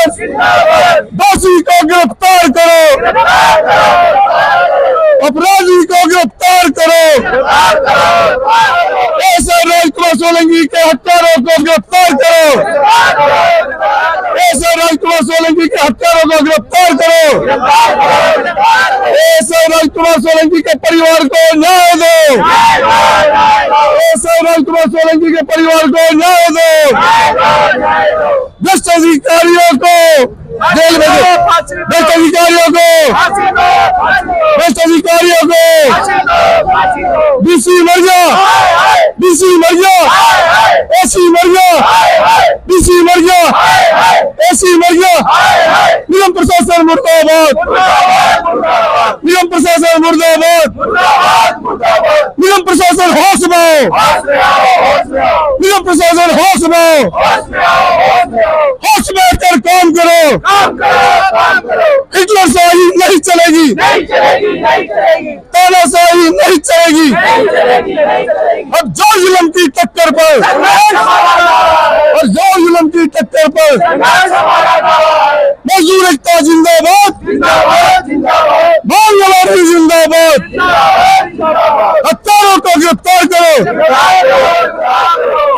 दोषी को गिरफ्तार करो, अपराधी को गिरफ्तार करो, ऐसे राजकुमार सोलंकी के हत्यारों को गिरफ्तार करो, ऐसे राजकुमार सोलंकी के हत्यारों को गिरफ्तार करो, ऐसे राजकुमार सोलंकी के परिवार को न्याय दो, ऐसे राजकुमार सोलंकी के परिवार को न्याय दो, भ्रष्ट अधिकारियों को जेल में, भ्रष्ट अधिकारियों को, भ्रष्ट अधिकारियों को, डीसी मर गया, डीसी मर गया, एसी मर गया, डीसी मर गया, एसी मर गया, निगम प्रशासन मुर्दाबाद, निगम प्रशासन मुर्दाबाद, निगम प्रशासन होश में, निगम प्रशासन होश में, होश में कर काम करो, हिटलरशाही नहीं चलेगी, तानाशाही नहीं चलेगी। अब जो जुल्म की टक्कर पर, और जो जुल्म की टक्कर पर मजदूर एकता जिंदाबाद, बांग्लादेश जिंदाबाद, हत्यारों को गिरफ्तार करो,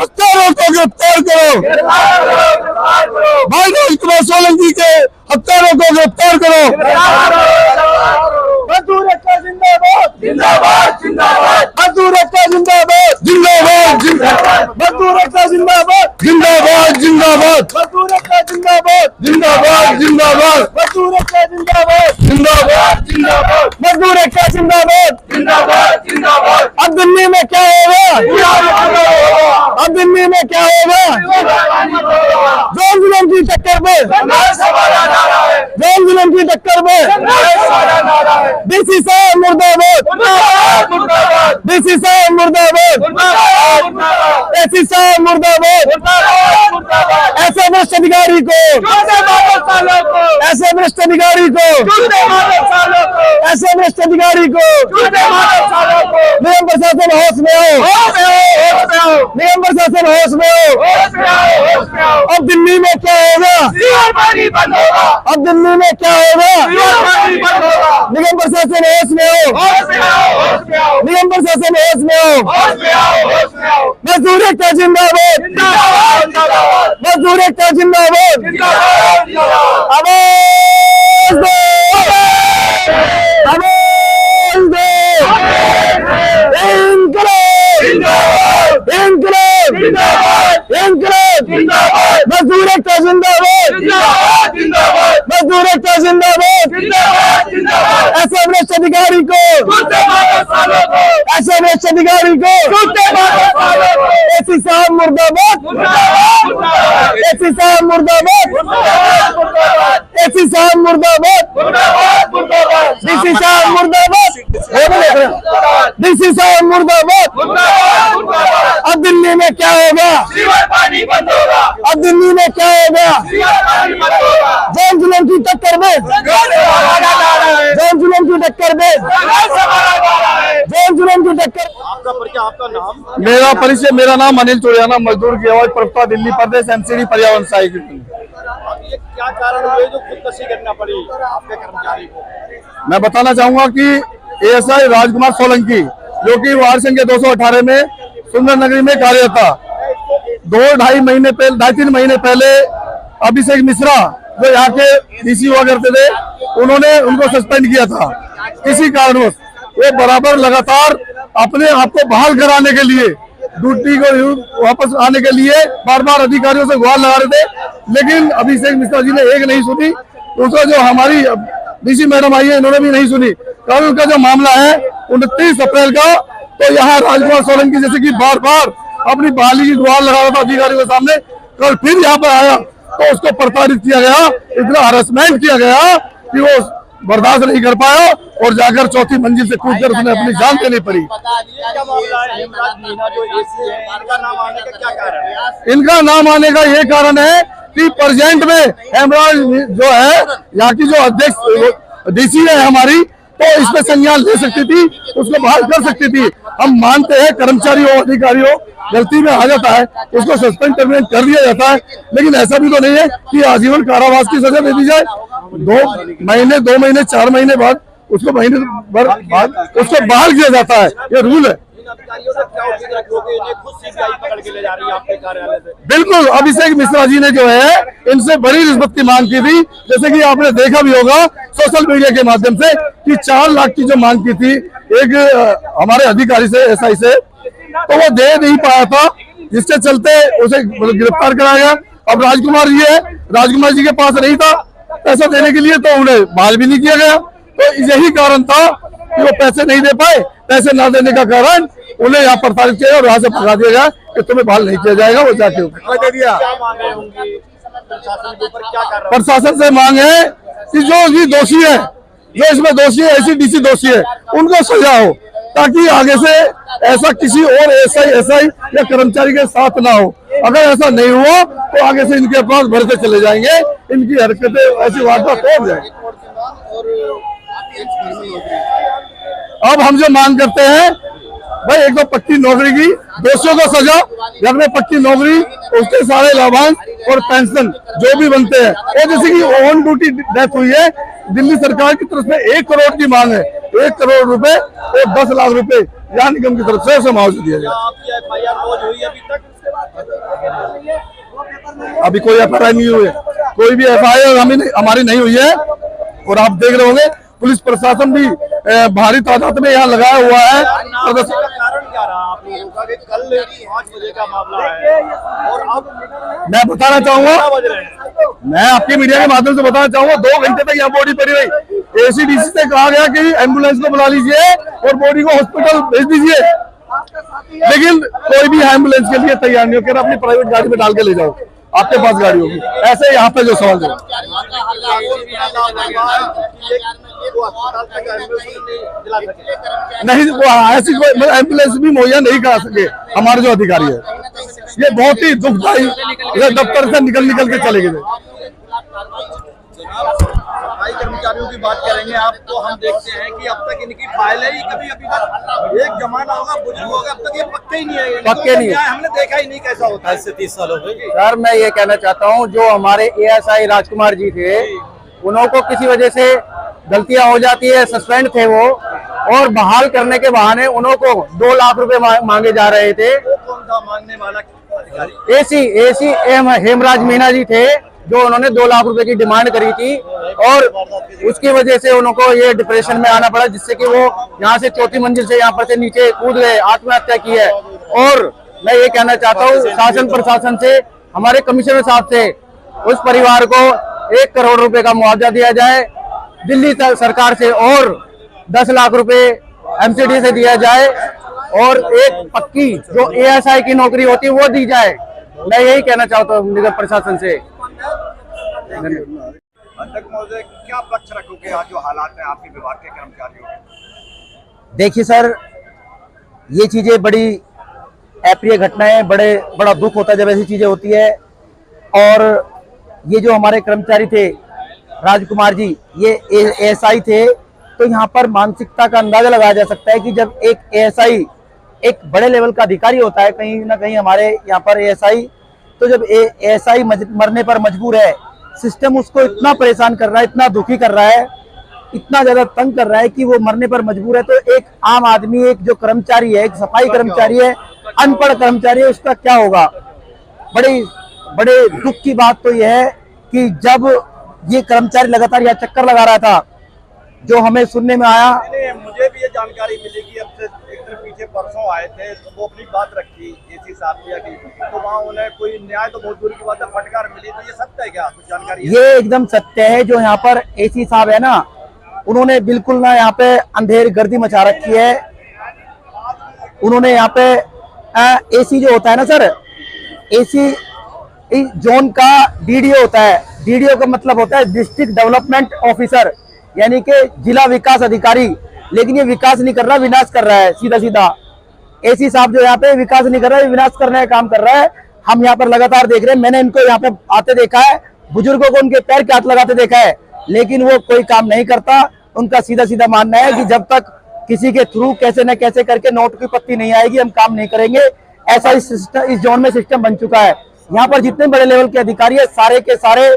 हत्यारों को गिरफ्तार करो, भाई राजकुमार सोलंकी के हत्यारों को गिरफ्तार करो। मजदूर एकता जिंदाबाद, जिंदाबाद, जिंदाबाद, मजदूर एकता जिंदाबाद, जिंदाबाद, जिंदाबाद, मजदूर एकता जिंदाबाद, जिंदाबाद, जिंदाबाद, मजदूर एकता जिंदाबाद, जिंदाबाद, जिंदाबाद, मजदूर एकता जिंदाबाद, जिंदाबाद, जिंदाबाद, मजदूर एकता जिंदाबाद, जिंदाबाद, जिंदाबाद। अब दिल्ली में क्या होगा, अब दिल्ली में क्या होगा, जोन जुल्म की टक्कर पे, जोन जुल्म की टक्कर पे डीसी साहब मुर्दाबाद, डीसी साहब मुर्दाबाद, एसी साहब मुर्दाबाद, ऐसे भ्रष्ट अधिकारी को, ऐसे भ्रष्ट अधिकारी को, ऐसे भ्रष्ट अधिकारी को निगम प्रशासन होश में हो, निगम प्रशासन होश में हो। अब दिल्ली में क्या होगा, अब दिल्ली में क्या होगा, निगम प्रशासन होश में हो, निगम प्रशासन होश में हो। मजदूर एकता जिंदाबाद, मजदूर एकता जिंदाबाद, आवाज दो, आवाज दो, इनकलाब, इनकलाब, इनकलाब, मजदूर एकता जिंदाबाद, मजदूर एकता जिंदाबाद, ऐसे भ्रष्ट अधिकारी को, ऐसे भ्रष्ट अधिकारी को एसी साहब मुर्दाबाद, एसी साहब मुर्दाबाद, एसी साहब मुर्दाबाद, डीसी साहब मुर्दाबाद, डीसी साहब मुर्दाबाद। अब दिल्ली में क्या होगा, अब दिल्ली में क्या होगा, जोन जुल्म की टक्कर में, जोन जुल्म की टक्कर में, जोन जुल्म की टक्कर। आपका परिचय, आपका नाम? मेरा परिचय, मेरा नाम अनिल चोरियाना, मजदूर की आवाज, प्रवक्ता दिल्ली प्रदेश, एमसीडी पर्यावरण सहायक। ये क्या कारण हुए जो खुदकशी करना पड़ी आपके कर्मचारी को? मैं बताना चाहूंगा कि एएसआई राजकुमार सोलंकी, जो कि वार्ड संख्या 218 में सुंदर नगरी में कार्यरत था, 2-2.5 महीने पहले, 2.5-3 महीने पहले अभिषेक मिश्रा जो यहाँ के डीसी हुआ करते थे, उन्होंने उनको सस्पेंड किया था किसी कारणवश। वे बराबर लगातार अपने आप को बहाल कराने के लिए, ड्यूटी को वापस आने के लिए बार बार अधिकारियों से गुहार लगा रहे थे, लेकिन अभिषेक मिश्रा जी ने एक नहीं सुनी। दूसरा जो हमारी डीसी मैडम आई है, इन्होंने भी नहीं सुनी। कल का जो मामला है 29 अप्रैल का, तो यहाँ राजकुमार सोलंकी जैसे कि बार बार अपनी बहाली की गुहार लगा रहा था अधिकारियों के सामने, कल फिर यहाँ पर आया तो उसको प्रताड़ित किया गया, इतना हरासमेंट किया गया कि वो बर्दाश्त नहीं कर पाया और जाकर चौथी मंजिल से कूदकर उसने अपनी जान देनी पड़ी। इनका नाम आने का ये कारण है कि प्रेजेंट में हेमराज जो है यहाँ की जो अध्यक्ष डीसी है हमारी, तो इसमें संज्ञान ले सकती थी, उसको बहाल कर सकती थी। हम मानते हैं कर्मचारियों अधिकारियों गलती में आ जाता है उसको सस्पेंड टर्मिनेट कर दिया जाता है, लेकिन ऐसा भी तो नहीं है कि आजीवन कारावास की सजा दे दी जाए। 2 महीने 2 महीने 4 महीने बाद उसको महीने भर बाद उसको बहाल किया जाता है, ये रूल है। इन अधिकारियों से क्या उम्मीद रखोगे? इन्हें खुद सीबीआई पकड़ के ले जा रही है आपके कार्यालय से। बिल्कुल, अभिषेक मिश्रा जी ने जो है इनसे बड़ी रिश्वत की मांग की थी, जैसे कि आपने देखा भी होगा सोशल मीडिया के माध्यम से कि 4 लाख की जो मांग की थी एक हमारे अधिकारी से, एसआई से, तो वो दे नहीं पाया था, जिसके चलते उसे गिरफ्तार कराया गया। अब राजकुमार जी है, राजकुमार जी के पास नहीं था पैसा देने के लिए, तो उन्हें बहाल भी नहीं किया गया। तो यही कारण था कि वो पैसे नहीं दे पाए। पैसे ना देने का कारण उन्हें यहाँ प्रताड़ित किया और यहाँ से भगा दिया गया कि तुम्हें बहाल नहीं किया जाएगा। वो जाके दे दिया। क्या मांगे होंगी प्रशासन के ऊपर, क्या कर रहा है? प्रशासन से मांग है कि जो भी दोषी है, जो इसमें दोषी है, एसीडीसी दोषी है, उनको सजा हो, ताकि आगे से ऐसा किसी और एसआई या कर्मचारी के साथ ना हो। अगर ऐसा नहीं हुआ तो आगे से इनके अपराध बढ़ते चले जाएंगे, इनकी हरकतें ऐसी वारदात हो जाएंगी। अब हम जो मांग करते हैं भाई, एक तो पक्की नौकरी की, दोषियों को सजा, घर में पक्की नौकरी, उसके सारे लाभांश और पेंशन जो भी बनते हैं। और जैसे कि ऑन ड्यूटी डेथ हुई है, दिल्ली सरकार की तरफ से 1 करोड़ की मांग है, 1 करोड़ रुपए और 10 लाख रुपए यहाँ निगम की तरफ से मुआवजा दिया जाए। आपकी एफआईआर लॉन्च हुई अभी तक? अभी कोई एफआईआर नहीं हुई है, कोई भी एफआईआर हमारी नहीं हुई है। और आप देख रहे होंगे पुलिस प्रशासन भी भारी तादाद में यहाँ लगाया हुआ है। कारण क्या रहा आप लोगों का कि कल 5 बजे का मामला है और अब मैं बताना चाहूंगा, 12 बज रहे हैं? मैं आपकी मीडिया के माध्यम से बताना चाहूंगा, 2 घंटे तक यहाँ बॉडी पड़ी रही। एसीडीसी से कहा गया कि एम्बुलेंस को बुला लीजिए और बॉडी को हॉस्पिटल भेज दीजिए, लेकिन कोई भी एम्बुलेंस के लिए तैयार नहीं हो, कह रहा अपनी प्राइवेट गाड़ी में डाल के ले जाओ, आपके पास गाड़ी होगी। ऐसे यहाँ पे जो सवाल है नहीं, वो ऐसी कोई एम्बुलेंस भी मुहैया नहीं करा सके हमारे जो अधिकारी है। ये बहुत ही दुखदायी, दफ्तर से निकल के चले गए। सफाई कर्मचारियों की बात करेंगे आप, तो हम देखते हैं कि अब तक इनकी फाइलें ही कभी अभी तक, एक जमाना होगा बुजुर्ग होगा, अब तक ये पक्के ही नहीं है, पक्के नहीं है। हमने देखा ही नहीं कैसा होता है। 30 साल हो गए। सर मैं ये कहना चाहता हूँ, जो हमारे एएसआई राजकुमार जी थे, उनको किसी वजह से गलतियां हो जाती है, सस्पेंड थे वो, और बहाल करने के बहाने उनको 2 लाख रुपए मांगे जा रहे थे। वो कौन था मांगने वाला अधिकारी? एसी हेमराज मीना जी थे, जो उन्होंने 2 लाख रुपए की डिमांड करी थी, और उसकी वजह से उनको ये डिप्रेशन में आना पड़ा, जिससे कि वो यहाँ से 4थी मंजिल से यहाँ पर से नीचे कूद गए, आत्महत्या की है। और मैं ये कहना चाहता हूँ शासन प्रशासन से, हमारे कमिश्नर साहब से, उस परिवार को 1 करोड़ रुपए का मुआवजा दिया जाए दिल्ली सरकार से, और 10 लाख रुपए एमसीडी से दिया जाए, और एक पक्की जो एएसआई की नौकरी होती है वो दी जाए। मैं यही कहना चाहता हूँ निगम प्रशासन से। अध्यक्ष महोदय, क्या पक्ष रखोगे आज जो हालात हैं आपके विभाग के कर्मचारियों के? देखिए सर, ये चीजें बड़ी अप्रिय घटनाएं, बड़ा दुख होता है जब ऐसी चीजें होती है। और ये जो हमारे कर्मचारी थे राजकुमार जी, ये एएसआई थे, तो यहाँ पर मानसिकता का अंदाजा लगाया जा सकता है कि जब एक एएसआई एक बड़े लेवल का अधिकारी होता है, कहीं ना कहीं हमारे यहाँ पर एएसआई, तो जब एएसआई मरने पर मजबूर है, सिस्टम उसको इतना परेशान कर रहा है, इतना दुखी कर रहा है, इतना ज्यादा तंग कर रहा है कि वो मरने पर मजबूर है, तो एक आम आदमी, एक जो कर्मचारी है, एक सफाई कर्मचारी है, अनपढ़ कर्मचारी है, उसका क्या होगा। बड़े दुख की बात तो यह है कि जब ये कर्मचारी लगातार यहाँ चक्कर लगा रहा था, जो हमें सुनने में आया, मुझे भी ये जानकारी मिली कि अब से एक दिन पीछे परसों आए थे, तो वो अपनी बात रखी एसी साहब की, तो वहाँ उन्हें कोई न्याय तो बहुत दूर की बात है, फटकार मिली, तो ये सत्य है क्या? कुछ जानकारी है? ये एकदम सत्य है। जो यहाँ पर एसी साहब है ना, उन्होंने बिल्कुल ना यहाँ पे अंधेर गर्दी मचा रखी है। उन्होंने यहाँ पे एसी जो होता है ना सर, एसी जोन का डीडीओ होता है। डीडीओ का मतलब होता है डिस्ट्रिक्ट डेवलपमेंट ऑफिसर, यानी कि जिला विकास अधिकारी। लेकिन ये विकास नहीं कर रहा, विनाश कर रहा है सीधा सीधा। एसी साहब जो यहाँ पे विकास नहीं कर रहा है, विनाश करने का काम कर रहा है। हम यहाँ पर लगातार देख रहे हैं, मैंने इनको यहाँ पे आते देखा है, बुजुर्गों को उनके पैर के हाथ लगाते देखा है, लेकिन वो कोई काम नहीं करता। उनका सीधा सीधा मानना है कि जब तक किसी के थ्रू कैसे न कैसे करके नोट की पत्ती नहीं आएगी, हम काम नहीं करेंगे। ऐसा इस जोन में सिस्टम बन चुका है। यहाँ पर जितने बड़े लेवल के अधिकारी है सारे के सारे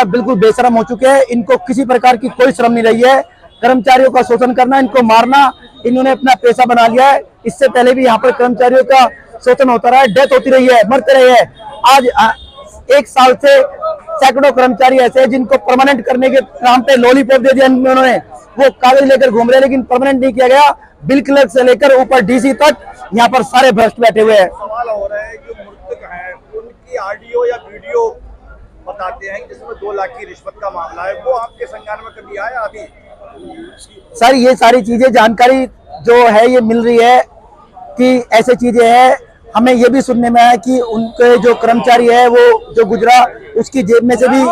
बिल्कुल बेशरम हो चुके हैं। इनको किसी प्रकार की कोई शर्म नहीं रही है। कर्मचारियों का शोषण करना, इनको मारना इन्होंने अपना पेशा बना लिया है। इससे पहले भी यहाँ पर कर्मचारियों का शोषण होता रहा है, डेथ होती रही है, मरते रहे हैं। आज 1 साल से सैकड़ों कर्मचारी ऐसे हैं जिनको परमानेंट करने के नाम पे लॉलीपॉप दे दिया उन्होंने। वो कागज लेकर घूम रहे हैं लेकिन परमानेंट नहीं किया गया। बिल क्लर्क से लेकर ऊपर डीसी तक यहाँ पर सारे भ्रष्ट बैठे हुए हैं। सवाल हो रहा है जो मृतक हैं उनकी ऑडियो या वीडियो बताते हैं जिसमें 2 लाख की रिश्वत का मामला है, वो आपके संज्ञान में कभी आया? अभी सर ये सारी चीजें जानकारी जो है ये मिल रही है कि ऐसे चीजें हैं। हमें ये भी सुनने में आया कि उनके जो कर्मचारी है वो जो गुजरा उसकी जेब में से भी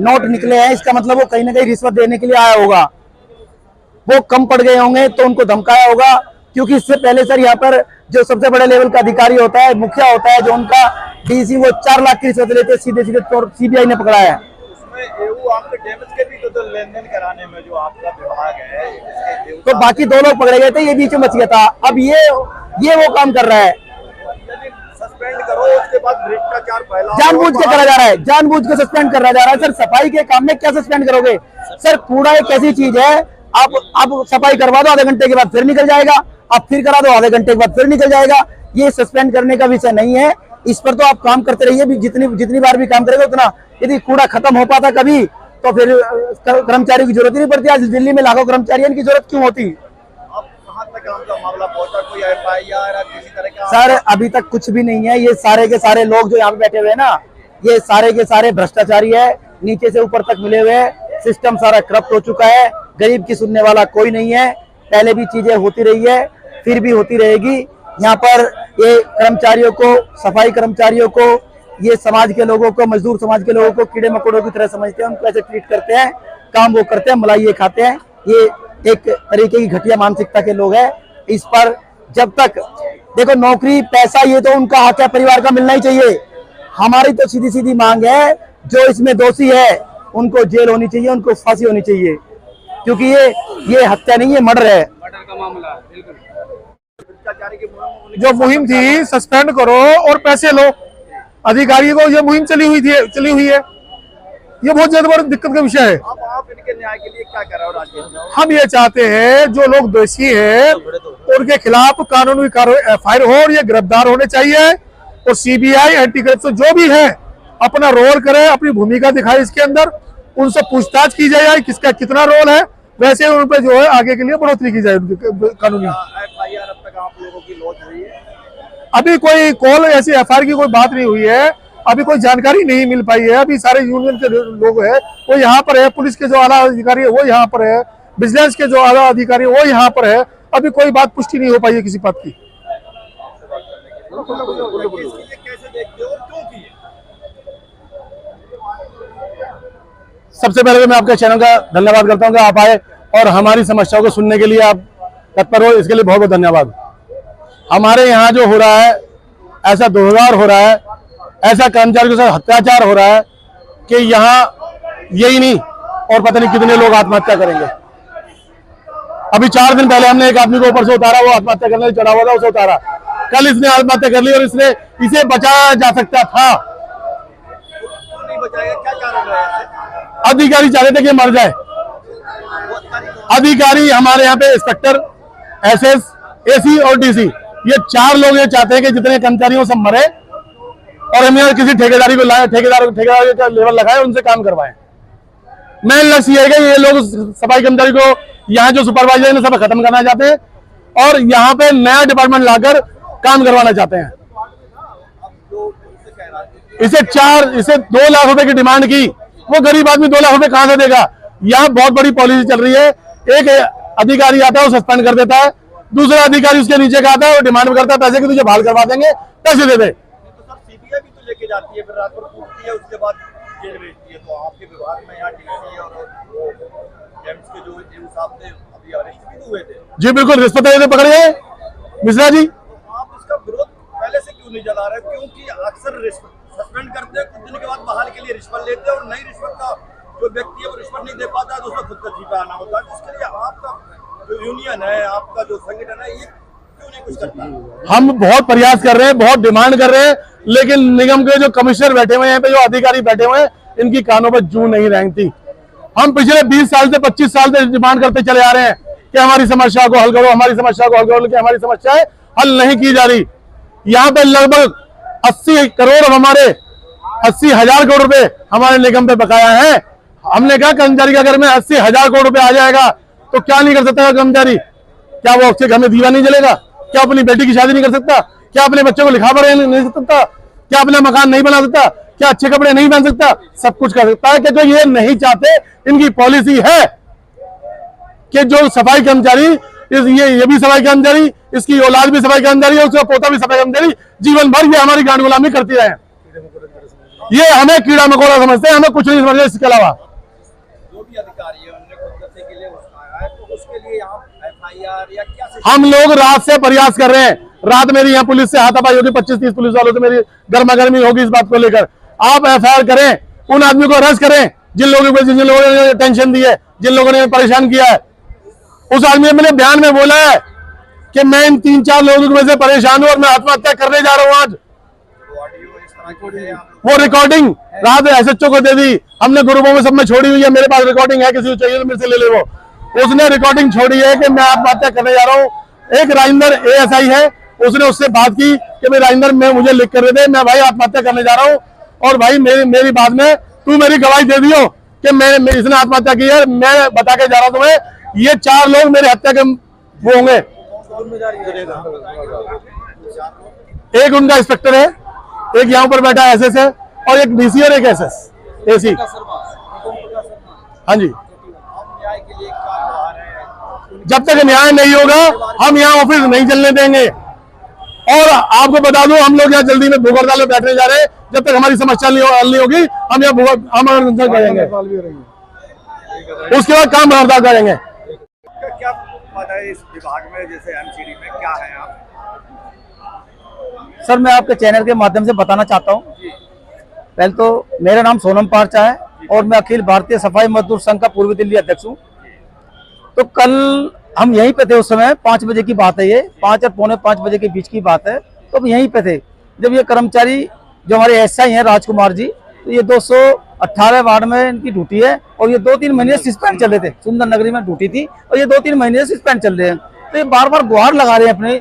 नोट निकले हैं। इसका मतलब वो कहीं ना कहीं रिश्वत देने के लिए आया होगा। वो कम पड़ गए होंगे तो उनको धमकाया होगा, क्योंकि इससे पहले सर यहाँ पर जो सबसे बड़े लेवल का अधिकारी होता है, मुखिया होता है, जो उनका डीसी, वो 4 लाख की रिश्वत लेते सीधे सीधे सीबीआई ने पकड़ा है। उसमें EU आपके डैमेज के भी तो लेन देन कराने में जो आपका विभाग है तो बाकी 2 लोग पकड़े गए थे, ये बीच में बच गया था। अब ये वो काम कर रहा है, सस्पेंड करो उसके बाद भ्रष्टाचार फैला, जानबूझ के करा जा रहा है, जानबूझ के सस्पेंड करा जा रहा है। सर सफाई के काम में क्या सस्पेंड करोगे? सर कूड़ा एक ऐसी चीज है, आप सफाई करवा दो, आधे घंटे के बाद फिर निकल जाएगा, आप फिर करा दो, आधे घंटे के बाद फिर निकल जाएगा। ये सस्पेंड करने का विषय नहीं है। इस पर तो आप काम करते रहिए, जितनी बार भी काम करेगा उतना। यदि कूड़ा खत्म हो पाता कभी तो फिर कर्मचारियों की जरूरत ही नहीं पड़ती। आज दिल्ली में लाखों कर्मचारी, इनकी जरूरत क्यों होती? कहां तक आपका मामला पहुंचा? कोई FIR या किसी तरह का? सर अभी तक कुछ भी नहीं है। ये सारे के सारे लोग जो यहाँ पे बैठे हुए हैं ना, ये सारे के सारे भ्रष्टाचारी है, नीचे से ऊपर तक मिले हुए हैं। सिस्टम सारा करप्ट हो चुका है। गरीब की सुनने वाला कोई नहीं है। पहले भी चीजें होती रही है, फिर भी होती रहेगी। यहाँ पर ये कर्मचारियों को, सफाई कर्मचारियों को, ये समाज के लोगों को, मजदूर समाज के लोगों को कीड़े मकोड़ों की तरह समझते हैं, उनको ऐसे ट्रीट करते हैं। काम वो करते हैं, मलाई ये खाते हैं। ये एक तरीके की घटिया मानसिकता के लोग हैं। इस पर जब तक देखो नौकरी पैसा ये तो उनका हक है, परिवार का मिलना ही चाहिए। हमारी तो सीधी सीधी मांग है, जो इसमें दोषी है उनको जेल होनी चाहिए, उनको फांसी होनी चाहिए, क्योंकि ये हत्या नहीं है, मर्डर है। मर्डर का मामला है। बिल्कुल जो मुहिम थी सस्पेंड करो और पैसे लो, अधिकारी को ये मुहिम चली हुई है। ये बहुत ज्यादा बड़ी दिक्कत का विषय है। अब आप इनके न्याय के लिए क्या कर रहे हो राजेश? हम ये चाहते हैं जो लोग दोषी हैं उनके खिलाफ कानूनी कार्रवाई FIR हो और ये गिरफ्तार होने चाहिए। और CBI एंटी करप्शन जो भी है अपना रोल करे, अपनी भूमिका दिखाए इसके अंदर, उनसे पूछताछ की जाए किसका कितना रोल है, वैसे उन पर जो है आगे के लिए बढ़ोतरी की जाए उनके कानूनी। FIR अब तक आप लोगों की लॉन्च हुई है? अभी कोई कॉल ऐसी FIR की कोई बात नहीं हुई है, अभी कोई जानकारी नहीं मिल पाई है। अभी सारे यूनियन के लोग हैं वो यहाँ पर है, पुलिस के जो आला अधिकारी है वो यहाँ पर है, विजिलेंस के जो आला अधिकारी है वो यहाँ पर है। अभी कोई बात पुष्टि नहीं हो पाई है किसी बात की। कैसे देखते हो और क्यों की? सबसे पहले तो मैं आपके चैनल का धन्यवाद करता हूँ कि आप आए और हमारी समस्याओं को सुनने के लिए आप तत्पर हो, इसके लिए बहुत बहुत धन्यवाद। हमारे यहाँ जो हो रहा है, ऐसा दुर्व्यवहार हो रहा है, ऐसा कर्मचारियों के साथ अत्याचार हो रहा है कि यहाँ यही नहीं और पता नहीं कितने लोग आत्महत्या करेंगे। अभी 4 दिन पहले हमने एक आदमी को ऊपर से उतारा, वो आत्महत्या करने चढ़ा हुआ था, उसे उतारा। कल इसने आत्महत्या कर ली और इसे बचाया जा सकता था। नहीं बचाएगा, क्या कारण है? अधिकारी चाह रहे थे कि मर जाए। अधिकारी हमारे यहाँ पे इंस्पेक्टर, SS, AC और DC, ये 4 लोग ये चाहते हैं कि जितने कर्मचारियों सब मरे और हम यहाँ किसी ठेकेदारी को लाए, ठेकेदार का लेवल लगाए, उनसे काम करवाएं। मेन लक्ष्य ये है कि ये लोग सफाई कर्मचारी को यहाँ जो सुपरवाइजर है सब खत्म करना चाहते हैं और यहाँ पे नया डिपार्टमेंट लाकर काम करवाना चाहते हैं। इसे 2 लाख रुपए की डिमांड की, वो गरीब आदमी 2 लाख रुपए कहां से देगा? यहाँ बहुत बड़ी पॉलिसी चल रही है। एक अधिकारी आता है वो सस्पेंड कर देता है, दूसरा अधिकारी उसके नीचे का आता है वो डिमांड करता है पैसे की, तुझे बहाल करवा देंगे, पैसे दे दे। तो सर CBI भी तो लेके जाती है, फिर रात को पूछती है, उसके बाद जेल भेजती है। तो आपके विभाग में यहाँ DC और जेम्स के जो साहब थे अभी अरेस्ट भी हुए थे। जी बिल्कुल, रिश्वत लेते पकड़े गए मिश्रा जी। तो आप इसका विरोध पहले से क्यों नहीं जला रहे? क्योंकि अक्सर सस्पेंड करते हैं, कुछ दिन के बाद बहाल के लिए रिश्वत लेते हैं और नई रिश्वत का जो व्यक्ति है वो रिश्वत नहीं दे पाता है तो उसको खुद का जीता आना होता है। जिसके लिए आपका जो यूनियन है, आपका जो संगठन है, ये क्यों नहीं नहीं कुछ करता। हम बहुत प्रयास कर रहे हैं, बहुत डिमांड कर रहे हैं, लेकिन निगम के जो कमिश्नर बैठे हुए हैं, जो अधिकारी बैठे हुए हैं, इनकी कानों पर जूं नहीं रेंगती। हम पिछले 20 साल से 25 साल से डिमांड करते चले आ रहे हैं कि हमारी समस्या को हल करो, हमारी समस्या को हल करो, लेकिन हमारी समस्याएं हल नहीं की जा रही। यहाँ पे लगभग 80 करोड़ हमारे 80,000 करोड़ रुपए हमारे निगम पे बकाया है। हमने कहा कर्मचारी के घर में 80,000 करोड़ रुपए आ जाएगा तो क्या नहीं कर सकता कर्मचारी? क्या वो उसके घर में दीवा नहीं जलेगा? क्या अपनी बेटी की शादी नहीं कर सकता? क्या अपने बच्चों को लिखा पढ़ा नहीं सकता? क्या अपना मकान नहीं बना सकता? क्या अच्छे कपड़े नहीं पहन सकता? सब कुछ कर सकता है। कि जो ये नहीं चाहते, इनकी पॉलिसी है कि जो सफाई कर्मचारी, ये भी सफाई कर्मचारी, इसकी औलाद भी सफाई कर्मचारी है, उसका पोता भी सफाई कर्मचारी, जीवन भर ये हमारी गांड गुलामी करती रहे। ये हमें कीड़ा मकोड़ा समझते हैं, हमें कुछ नहीं समझते इसके अलावा। जो भी अधिकारी है उन्होंने खुदकुशी के लिए उठाया है, तो उसके लिए यहाँ FIR या क्या हम लोग रात से प्रयास कर रहे हैं। रात मेरी यहाँ पुलिस से हाथापाई होगी, 25-30 पुलिस वालों से मेरी गर्मा गर्मी होगी इस बात को लेकर। आप FIR करें, उन आदमी को अरेस्ट करें जिन लोगों ने टेंशन दी है, जिन लोगों ने परेशान किया है। उस आदमी ने मेरे बयान में बोला है कि मैं इन 3-4 लोगों की वजह से परेशान हूं और मैं आत्महत्या करने जा रहा हूं आज। वो रिकॉर्डिंग रात SHO को दे दी, हमने ग्रुपों में सब में छोड़ी हुई है। मेरे पास रिकॉर्डिंग है, किसी को चाहिए तो मेरे से ले ले। वो उसने रिकॉर्डिंग छोड़ी है कि मैं आत्महत्या करने जा रहा हूं। एक राजेंद्र ASI है, उसने उससे बात की कि भाई राजेंद्र मैं मुझे लिख कर दे, मैं भाई आत्महत्या करने जा रहा हूं और भाई मेरी बात में तू मेरी गवाही दे दियो कि मैं इसने आत्महत्या की है। मैं बता के जा रहा हूं तुम्हें, ये 4 लोग मेरे हत्या के वो होंगे। एक उनका इंस्पेक्टर है, एक यहाँ पर बैठा SS है और एक DC और एक AC। हाँ जी, जब तक न्याय नहीं होगा हम यहाँ ऑफिस नहीं चलने देंगे। और आपको बता दूं, हम लोग यहाँ जल्दी में भूख हड़ताल में बैठने जा रहे हैं। जब तक हमारी समस्या हल नहीं होगी हम यहाँ हम अनशन करेंगे, उसके बाद काम हड़ताल करेंगे। क्या पता है इस विभाग में, जैसे MCD में क्या है आप? सर मैं आपके चैनल के माध्यम से बताना चाहता हूँ। पहले तो मेरा नाम सोनम पारचा है और मैं अखिल भारतीय सफाई मजदूर संघ का पूर्वी दिल्ली अध्यक्ष हूँ। तो कल हम यहीं पे थे, उस समय 5 बजे की बात है, ये 5 और पौने 5 बजे के बीच की बात है। तो हम यहीं पे थे जब ये कर्मचारी जो हमारे SI हैं राजकुमार जी, तो ये 218 वार्ड में इनकी ड्यूटी है और ये 2-3 महीने सस्पेंड चल रहे थे। सुंदर नगरी में ड्यूटी थी और ये 2-3 महीने सस्पेंड चल रहे हैं। तो ये बार बार गुहार लगा रहे हैं अपने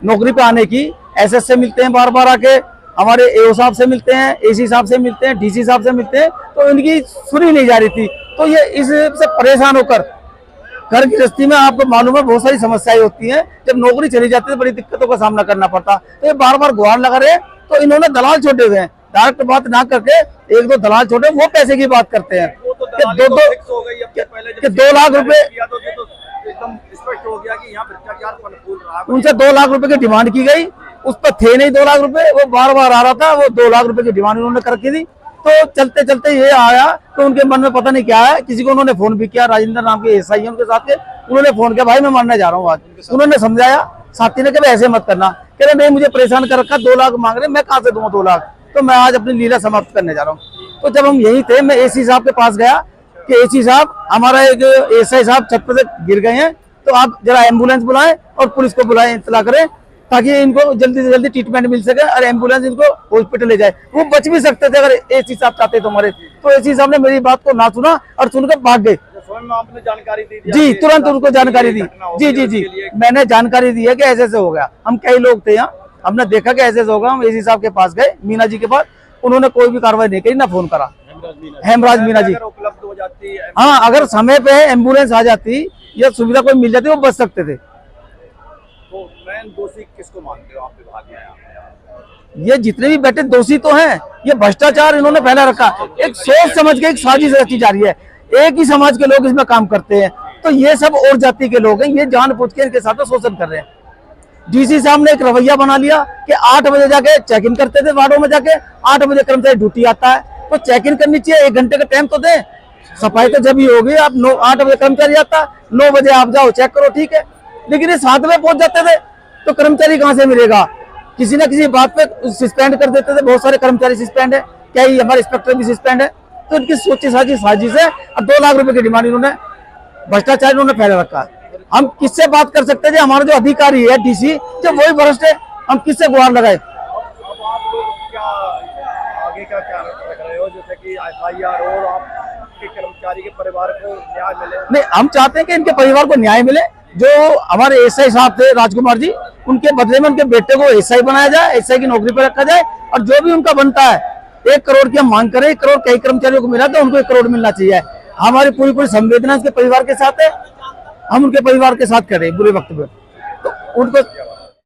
नौकरी पे आने की। SS से मिलते हैं बार बार आके, हमारे AO साहब से मिलते हैं, AC साहब से मिलते हैं, DC साहब से मिलते हैं, तो इनकी सुनी नहीं जा रही थी। तो ये इससे परेशान होकर घर की गृहस्थी में आपको मालूम है बहुत सारी समस्याएं होती हैं। जब नौकरी चली जाती है तो बड़ी दिक्कतों का सामना करना पड़ता। तो ये बार बार गुहार लगा रहे हैं। तो इन्होंने दलाल छोड़े हुए हैं, डायरेक्ट बात ना करके 1-2 दलाल छोड़े, वो पैसे की बात करते हैं कि 2 लाख रुपए, एकदम स्पष्ट हो गया कि यहाँ भ्रष्टाचार फूल रहा है। उनसे 2 लाख रुपए की डिमांड की गई, उस पर थे नहीं 2 लाख रुपए, वो बार बार आ रहा था, वो 2 लाख रुपए की डिमांड उन्होंने कर रखी थी। तो चलते चलते ये आया तो उनके मन में पता नहीं क्या है, किसी को उन्होंने फोन भी किया, राजेंद्र नाम के SI है उनके साथ के, उन्होंने फोन किया भाई मैं मरने जा रहा हूँ आज। उन्होंने समझाया, साथी ने कहा ऐसे मत करना, कह रहे नहीं मुझे परेशान कर रखा, 2 लाख मांग रहे, मैं कहाँ से दूंगा 2 लाख, तो मैं आज अपनी लीला समाप्त करने जा रहा हूँ। तो जब हम यही थे, मैं AC साहब के पास गया कि AC साहब हमारा एक SI साहब छत पर से गिर गए हैं, तो आप जरा एम्बुलेंस बुलाएं और पुलिस को बुलाएं, इत्तला करें ताकि इनको जल्दी से जल्दी ट्रीटमेंट मिल सके और एम्बुलेंस इनको हॉस्पिटल ले जाए। वो बच भी सकते थे अगर AC साहब चाहते तो हमारे। तो AC साहब ने मेरी बात को ना सुना और सुनकर भाग गए। आपने जानकारी दी थी? जी, तुरंत उनको जानकारी दी। जी, मैंने जानकारी दी है कि ऐसे हो गया। हम कई लोग थे यहाँ, हमने देखा कि ऐसे होगा। हम AC साहब के पास गए, मीना जी के पास, उन्होंने कोई भी कार्रवाई नहीं करी, ना फोन करा। हेमराज मीना जी, उपलब्ध हो जाती है, हाँ अगर समय पे एम्बुलेंस आ जाती या सुविधा कोई मिल जाती वो बच सकते थे। तो मेन दोषी किसको मानते हो आप विभाग में? ये जितने भी बैठे दोषी तो हैं, ये भ्रष्टाचार इन्होंने फैला रखा। एक सोच समझ के एक साजिश रची जा रही है, एक ही समाज के लोग इसमें काम करते हैं, तो ये सब और जाति के लोग हैं, ये जानबूझ के इनके साथ शोषण कर रहे हैं। DC साहब ने एक रवैया बना लिया कि 8 बजे जाके चेक इन करते थे वार्डों में जाके, 8 बजे कर्मचारी ड्यूटी आता है तो चेक इन करनी चाहिए, 1 घंटे का टाइम तो दें। सफाई तो जब ही होगी, आप 8 बजे कर्मचारी आता, 9 बजे आप जाओ चेक करो, ठीक है, लेकिन ये 7 बजे पहुंच जाते थे तो कर्मचारी कहाँ से मिलेगा? किसी न किसी बात पे सस्पेंड कर देते थे। बहुत सारे कर्मचारी सस्पेंड है, क्या ही हमारे इंस्पेक्टर भी सस्पेंड है। तो इनकी सोची साजिश है और 2 लाख रुपए की डिमांड इन्होंने, भ्रष्टाचार इन्होंने फैला रखा है। हम किससे बात कर सकते हैं? हमारा जो अधिकारी है डीसी, जब वही भ्रष्ट है, हम किससे गुहार लगाए? अब आप लोग क्या आगे का क्या रख रहे हो, जैसे कि FIR और आपके कर्मचारी के परिवार को न्याय मिले? नहीं, हम चाहते हैं कि इनके परिवार को न्याय मिले। जो हमारे एसआई साहब थे राजकुमार जी, उनके बदले में उनके बेटे को एसआई बनाया जाए, एसआई की नौकरी पर रखा जाए, और जो भी उनका बनता है 1 करोड़ की हम मांग करें। 1 करोड़ कई कर्मचारियों को मिला तो उनको 1 करोड़ मिलना चाहिए। हमारी पूरी पूरी संवेदना इसके परिवार के साथ है, हम उनके परिवार के साथ खड़े बुरे वक्त में, तो उनको